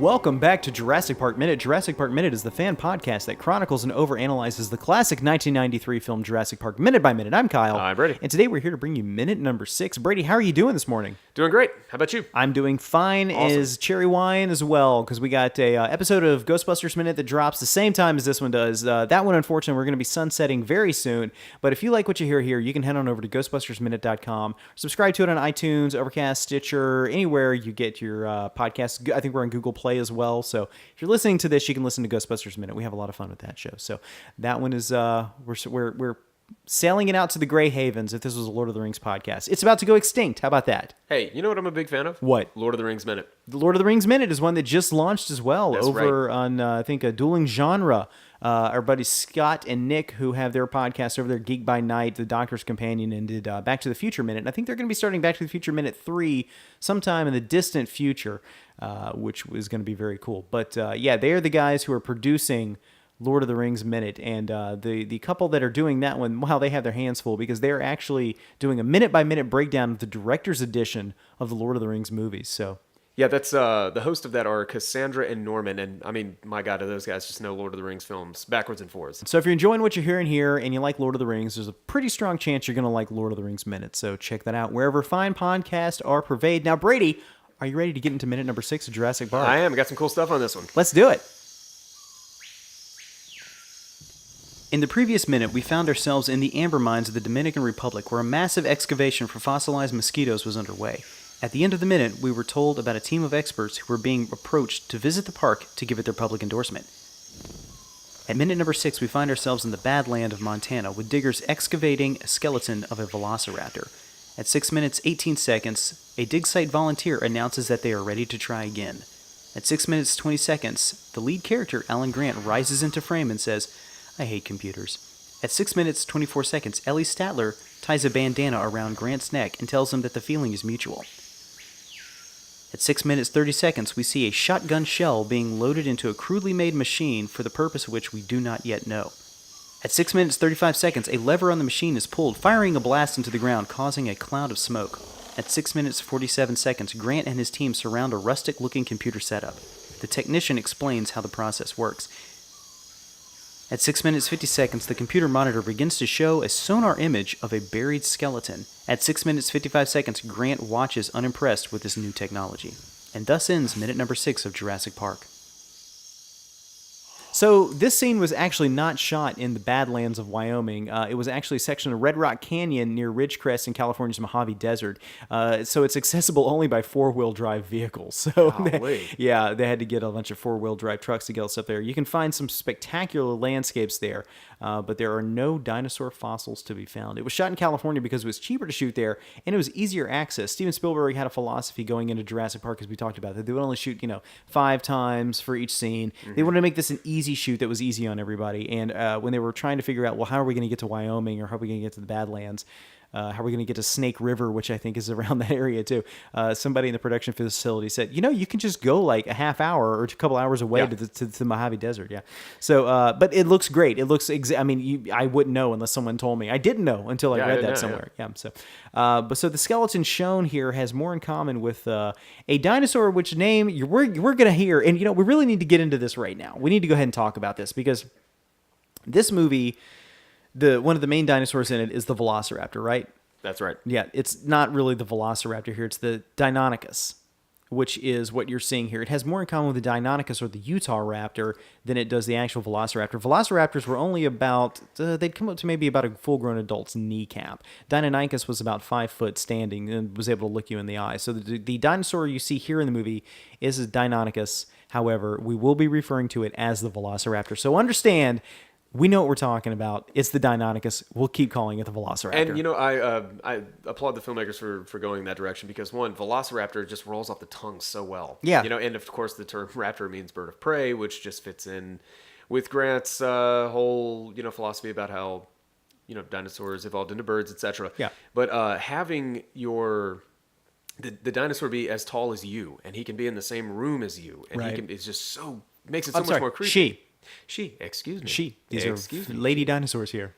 Welcome back to Jurassic Park Minute. Jurassic Park Minute is the fan podcast that chronicles and overanalyzes the classic 1993 film Jurassic Park minute by minute. I'm Kyle. I'm Brady. And today we're here to bring you minute number 6. Brady, how are you doing this morning? Doing great. How about you? I'm doing fine as cherry wine as well, because we got a episode of Ghostbusters Minute that drops the same time as this one does. That one, unfortunately, we're going to be sunsetting very soon. But if you like what you hear here, you can head on over to ghostbustersminute.com. Subscribe to it on iTunes, Overcast, Stitcher, anywhere you get your podcasts. I think we're on Google Play as well. So if you're listening to this, you can listen to Ghostbusters Minute. We have a lot of fun with that show. So that one is we're sailing it out to the Grey Havens. If this was a Lord of the Rings podcast, it's about to go extinct. How about that? Hey, you know what I'm a big fan of? What? Lord of the Rings Minute. The Lord of the Rings Minute is one that just launched as well. That's over right. on I think a Dueling Genre. Our buddies Scott and Nick, who have their podcast over there, Geek by Night, The Doctor's Companion, and did Back to the Future Minute. And I think they're going to be starting Back to the Future Minute 3 sometime in the distant future, which is going to be very cool. But yeah, they are the guys who are producing Lord of the Rings Minute, and the couple that are doing that one, wow, they have their hands full, because they're actually doing a minute-by-minute breakdown of the director's edition of the Lord of the Rings movies. So yeah, that's the host of that are Cassandra and Norman, and I mean, my God, do those guys just know Lord of the Rings films backwards and forwards. So if you're enjoying what you're hearing here and you like Lord of the Rings, there's a pretty strong chance you're going to like Lord of the Rings Minute. So check that out wherever fine podcasts are purveyed. Now, Brady, are you ready to get into minute number 6 of Jurassic Park? I am. I got some cool stuff on this one. Let's do it. In the previous minute, we found ourselves in the amber mines of the Dominican Republic, where a massive excavation for fossilized mosquitoes was underway. At the end of the minute, we were told about a team of experts who were being approached to visit the park to give it their public endorsement. At minute number 6, we find ourselves in the Badland of Montana, with diggers excavating a skeleton of a velociraptor. At 6 minutes 18 seconds, a dig site volunteer announces that they are ready to try again. At 6 minutes 20 seconds, the lead character, Alan Grant, rises into frame and says, "I hate computers." At 6 minutes 24 seconds, Ellie Statler ties a bandana around Grant's neck and tells him that the feeling is mutual. At 6 minutes 30 seconds, we see a shotgun shell being loaded into a crudely made machine for the purpose of which we do not yet know. At 6 minutes 35 seconds, a lever on the machine is pulled, firing a blast into the ground, causing a cloud of smoke. At 6 minutes 47 seconds, Grant and his team surround a rustic-looking computer setup. The technician explains how the process works. At 6 minutes 50 seconds, the computer monitor begins to show a sonar image of a buried skeleton. At 6 minutes 55 seconds, Grant watches unimpressed with this new technology. And thus ends minute number 6 of Jurassic Park. So this scene was actually not shot in the Badlands of Wyoming. It was actually a section of Red Rock Canyon near Ridgecrest in California's Mojave Desert. So it's accessible only by four-wheel drive vehicles. So they had to get a bunch of four-wheel drive trucks to get us up there. You can find some spectacular landscapes there, but there are no dinosaur fossils to be found. It was shot in California because it was cheaper to shoot there, and it was easier access. Steven Spielberg had a philosophy going into Jurassic Park, as we talked about, that they would only shoot 5 times for each scene. Mm-hmm. They wanted to make this an easy shoot that was easy on everybody. And when they were trying to figure out, well, how are we going to get to Wyoming, or how are we going to get to the Badlands? How are we going to get to Snake River, which I think is around that area too? Somebody in the production facility said, you can just go like a half hour or a couple hours away to the Mojave Desert. Yeah. So, but it looks great. It looks, I wouldn't know unless someone told me. I didn't know until I read that somewhere. Yeah. So, so the skeleton shown here has more in common with a dinosaur, which name we're going to hear. And, we really need to get into this right now. We need to go ahead and talk about this, because this movie, one of the main dinosaurs in it is the Velociraptor, right? That's right. Yeah, it's not really the Velociraptor here. It's the Deinonychus, which is what you're seeing here. It has more in common with the Deinonychus or the Utah Raptor than it does the actual Velociraptor. Velociraptors were only about, they'd come up to maybe about a full-grown adult's kneecap. Deinonychus was about 5 foot standing and was able to look you in the eye. So the dinosaur you see here in the movie is a Deinonychus. However, we will be referring to it as the Velociraptor. So understand, we know what we're talking about. It's the Deinonychus. We'll keep calling it the Velociraptor. And, I applaud the filmmakers for going that direction, because, one, Velociraptor just rolls off the tongue so well. Yeah. And, of course, the term raptor means bird of prey, which just fits in with Grant's whole, philosophy about how, dinosaurs evolved into birds, etc. Yeah. But having the dinosaur be as tall as you, and he can be in the same room as you, and it's just makes it so much more creepy. Excuse me. These are lady dinosaurs here.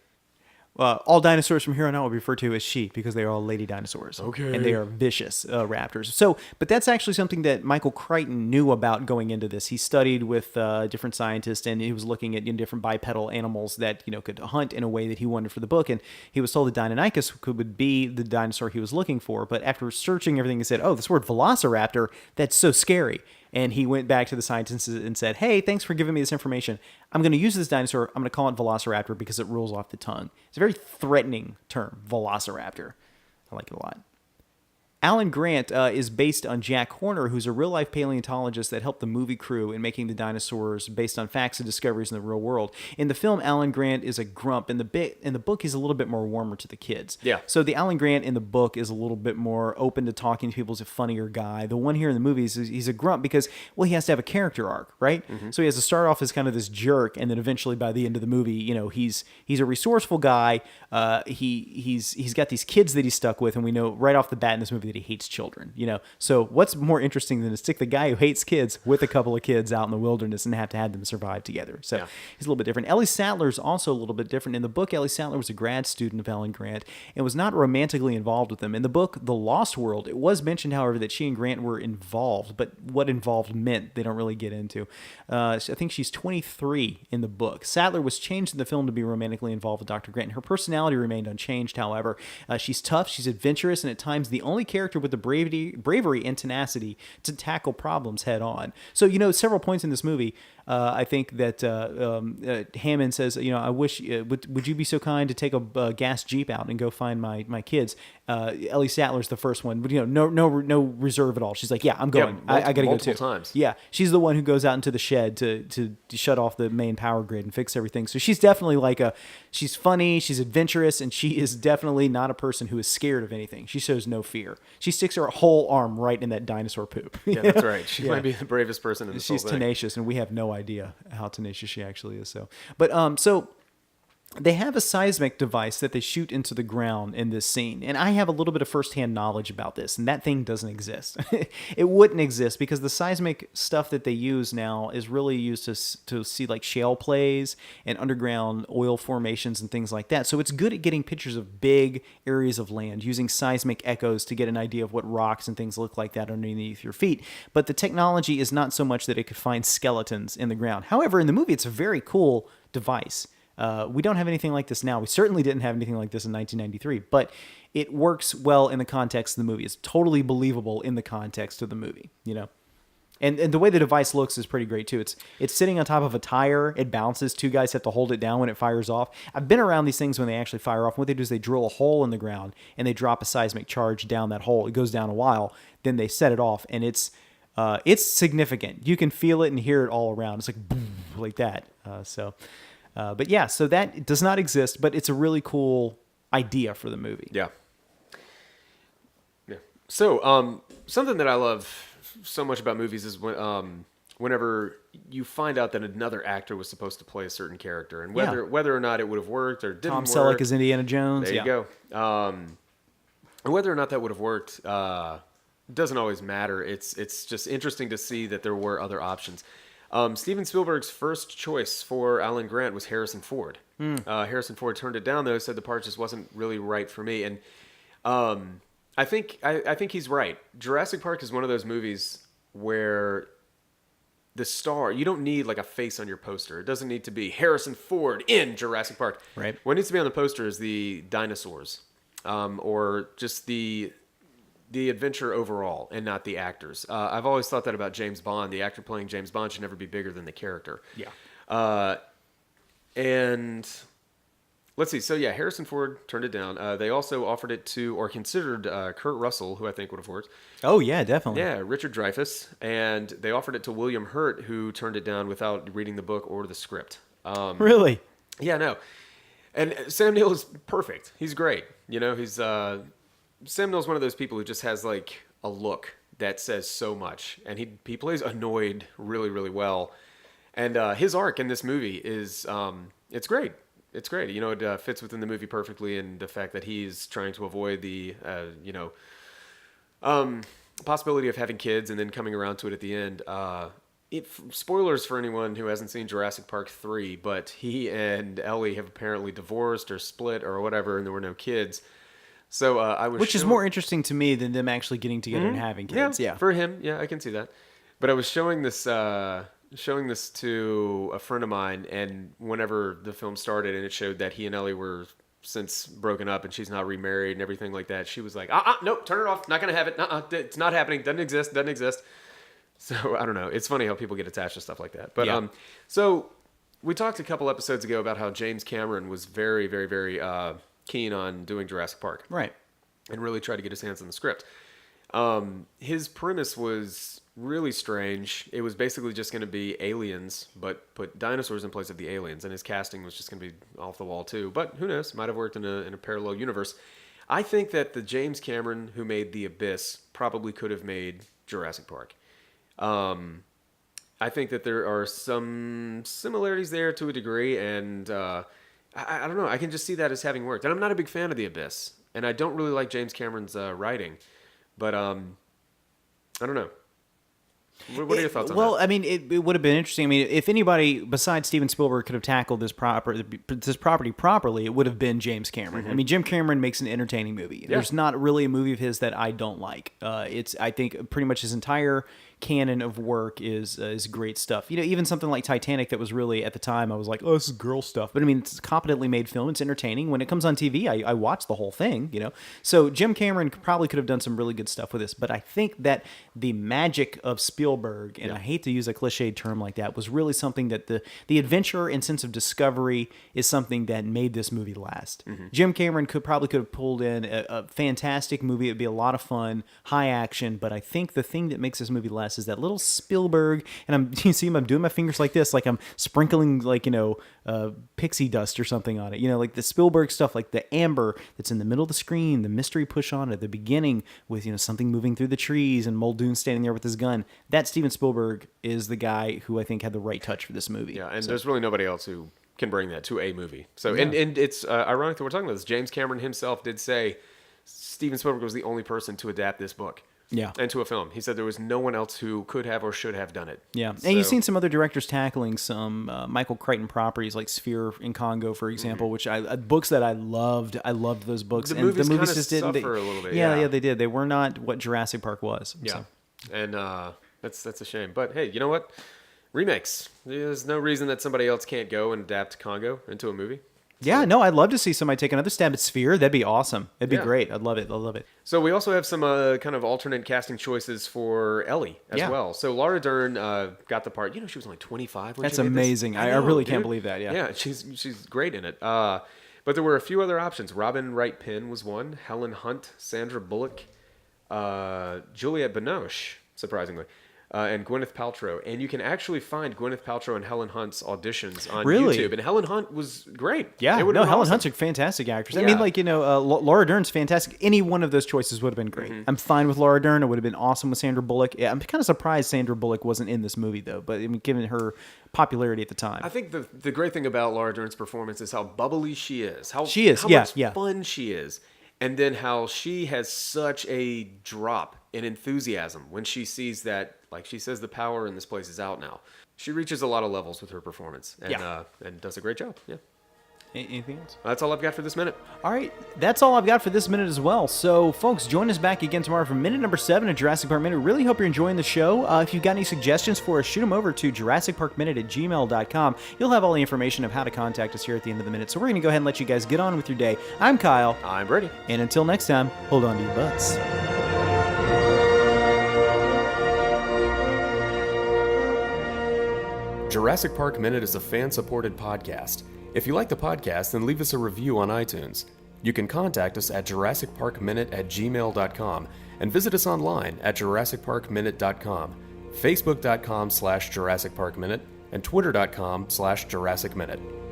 All dinosaurs from here on out will be referred to as she because they are all lady dinosaurs. Okay. And they are vicious raptors. So, but that's actually something that Michael Crichton knew about going into this. He studied with different scientists, and he was looking at different bipedal animals that could hunt in a way that he wanted for the book. And he was told that Deinonychus would be the dinosaur he was looking for. But after searching everything, he said, "Oh, this word Velociraptor, that's so scary." And he went back to the scientists and said, "Hey, thanks for giving me this information. I'm going to use this dinosaur. I'm going to call it Velociraptor because it rolls off the tongue." It's a very threatening term, Velociraptor. I like it a lot. Alan Grant is based on Jack Horner, who's a real-life paleontologist that helped the movie crew in making the dinosaurs based on facts and discoveries in the real world. In the film, Alan Grant is a grump. In the book, he's a little bit more warmer to the kids. Yeah. So the Alan Grant in the book is a little bit more open to talking to people. He's a funnier guy. The one here in the movies, he's a grump because, well, he has to have a character arc, right? Mm-hmm. So he has to start off as kind of this jerk, and then eventually by the end of the movie, he's a resourceful guy. He's got these kids that he's stuck with, and we know right off the bat in this movie that he hates children. So what's more interesting than to stick the guy who hates kids with a couple of kids out in the wilderness and have to have them survive together? So yeah. He's a little bit different. Ellie Sattler's also a little bit different. In the book, Ellie Sattler was a grad student of Alan Grant and was not romantically involved with him. In the book, The Lost World, it was mentioned, however, that she and Grant were involved, but what involved meant they don't really get into. I think she's 23 in the book. Sattler was changed in the film to be romantically involved with Dr. Grant, and her personality remained unchanged, however. She's tough, she's adventurous, and at times the only character with the bravery and tenacity to tackle problems head on. So, several points in this movie, I think that Hammond says, I wish, would you be so kind to take a gas Jeep out and go find my kids? Ellie Sattler's the first one, but no reserve at all. She's like, yeah, I'm going. Yeah, I gotta go too. Multiple times. Yeah, she's the one who goes out into the shed to shut off the main power grid and fix everything. So she's definitely she's funny, she's adventurous, and she is definitely not a person who is scared of anything. She shows no fear. She sticks her whole arm right in that dinosaur poop. Yeah, that's right. She might be the bravest person in this whole She's thing. tenacious, and we have no idea how tenacious she actually is. So they have a seismic device that they shoot into the ground in this scene. And I have a little bit of firsthand knowledge about this, and that thing doesn't exist. It wouldn't exist because the seismic stuff that they use now is really used to see like shale plays and underground oil formations and things like that. So it's good at getting pictures of big areas of land, using seismic echoes to get an idea of what rocks and things look like that underneath your feet. But the technology is not so much that it could find skeletons in the ground. However, in the movie, it's a very cool device. We don't have anything like this now. We certainly didn't have anything like this in 1993, but it works well in the context of the movie. It's totally believable in the context of the movie, And the way the device looks is pretty great too. It's sitting on top of a tire. It bounces. Two guys have to hold it down when it fires off. I've been around these things when they actually fire off. What they do is they drill a hole in the ground and they drop a seismic charge down that hole. It goes down a while. Then they set it off, and it's significant. You can feel it and hear it all around. It's like boom, like that. But yeah, so that does not exist, but it's a really cool idea for the movie. Yeah. Yeah. So, something that I love so much about movies is whenever you find out that another actor was supposed to play a certain character, and whether or not it would have worked or didn't Tom work. Selleck is Indiana Jones. There you go. And whether or not that would have worked doesn't always matter. It's just interesting to see that there were other options. Steven Spielberg's first choice for Alan Grant was Harrison Ford. Harrison Ford turned it down, though, said the part just wasn't really right for me. And I think he's right. Jurassic Park is one of those movies where the star, you don't need like a face on your poster. It doesn't need to be Harrison Ford in Jurassic Park. Right. What needs to be on the poster is the dinosaurs, or just the adventure overall, and not the actors. I've always thought that about James Bond. The actor playing James Bond should never be bigger than the character. Yeah. And let's see. So yeah, Harrison Ford turned it down. They also offered it to, or considered, Kurt Russell, who I think would have worked. Oh yeah, definitely. Yeah, Richard Dreyfuss. And they offered it to William Hurt, who turned it down without reading the book or the script. Really? Yeah, no. And Sam Neill is perfect. He's great. He's... Sam Neill's one of those people who just has like a look that says so much, and he plays annoyed really, really well. And his arc in this movie is it's great. It's great. It fits within the movie perfectly, and the fact that he's trying to avoid the possibility of having kids and then coming around to it at the end. spoilers for anyone who hasn't seen Jurassic Park 3, but he and Ellie have apparently divorced or split or whatever, and there were no kids. So Which is more interesting to me than them actually getting together and having kids. Yeah. For him, yeah, I can see that. But I was showing this to a friend of mine, and whenever the film started and it showed that he and Ellie were since broken up and she's not remarried and everything like that, she was like, nope, turn it off, not gonna have it, it's not happening, doesn't exist. So I don't know, it's funny how people get attached to stuff like that. But so we talked a couple episodes ago about how James Cameron was very, very, very keen on doing Jurassic Park, Right. and really tried to get his hands on the script. His premise was really strange. It was basically just going to be aliens, but put dinosaurs in place of the aliens, and his casting was just going to be off the wall too. But who knows? Might have worked in a parallel universe. I think that the James Cameron who made The Abyss probably could have made Jurassic Park. I think that there are some similarities there to a degree, and I don't know. I can just see that as having worked. And I'm not a big fan of The Abyss, and I don't really like James Cameron's writing. But I don't know. What are your thoughts on that? Well, I mean, it would have been interesting. I mean, if anybody besides Steven Spielberg could have tackled this property properly, it would have been James Cameron. I mean, Jim Cameron makes an entertaining movie. There's not really a movie of his that I don't like. I think pretty much his entire canon of work is great stuff. You know, even something like Titanic that was really, at the time, I was like, oh, this is girl stuff. But I mean, it's a competently made film. It's entertaining. When it comes on TV, I watch the whole thing, you know. So Jim Cameron probably could have done some really good stuff with this. But I think that the magic of Spielberg, and I hate to use a cliched term like that, was really something that the adventure and sense of discovery is something that made this movie last. Jim Cameron could have pulled in a fantastic movie. It'd be a lot of fun, high action. But I think the thing that makes this movie last is that little Spielberg, and you see him, I'm doing my fingers like this, like I'm sprinkling, like, you know, pixie dust or something on it, you know, like the Spielberg stuff, like the amber that's in the middle of the screen, the mystery push on at the beginning with, you know, something moving through the trees and Muldoon standing there with his gun. That Steven Spielberg is the guy who I think had the right touch for this movie. Yeah, and there's really nobody else who can bring that to a movie. So, and it's ironic that we're talking about this. James Cameron himself did say Steven Spielberg was the only person to adapt this book. Yeah. Into a film. He said there was no one else who could have or should have done it. Yeah. And you've seen some other directors tackling some Michael Crichton properties like Sphere in Congo, for example, which books that I loved. I loved those books. The and movies the movies just didn't. Suffer a little bit. Yeah, they did. They were not what Jurassic Park was. Yeah. So. And that's a shame. But hey, you know what? Remakes. There's no reason that somebody else can't go and adapt Congo into a movie. Yeah, no, I'd love to see somebody take another stab at Sphere. That'd be awesome. It'd be great. I'd love it. I'd love it. So we also have some kind of alternate casting choices for Ellie as well. So Laura Dern got the part. You know, she was only 25 when That's she did amazing. This. I really can't believe that. Yeah, she's great in it. But there were a few other options. Robin Wright Penn was one. Helen Hunt, Sandra Bullock, Juliette Binoche, surprisingly. And Gwyneth Paltrow. And you can actually find Gwyneth Paltrow and Helen Hunt's auditions on YouTube. And Helen Hunt was great. Yeah, Helen Hunt's a fantastic actress. I mean, like, you know, Laura Dern's fantastic. Any one of those choices would have been great. I'm fine with Laura Dern. It would have been awesome with Sandra Bullock. Yeah, I'm kind of surprised Sandra Bullock wasn't in this movie, though. But I mean, given her popularity at the time. I think the great thing about Laura Dern's performance is how bubbly she is. How much fun she is. And then how she has such a drop in enthusiasm when she sees that, like she says, the power in this place is out now. She reaches a lot of levels with her performance and does a great job. Yeah. Anything else? That's all I've got for this minute. All right. That's all I've got for this minute as well. So, folks, join us back again tomorrow for minute number 7 of Jurassic Park Minute. Really hope you're enjoying the show. If you've got any suggestions for us, shoot them over to JurassicParkMinute@gmail.com. You'll have all the information of how to contact us here at the end of the minute. So we're going to go ahead and let you guys get on with your day. I'm Kyle. I'm Brady. And until next time, hold on to your butts. Jurassic Park Minute is a fan-supported podcast. If you like the podcast, then leave us a review on iTunes. You can contact us at JurassicParkMinute@gmail.com and visit us online at JurassicParkMinute.com, Facebook.com/JurassicParkMinute, and Twitter.com/JurassicMinute.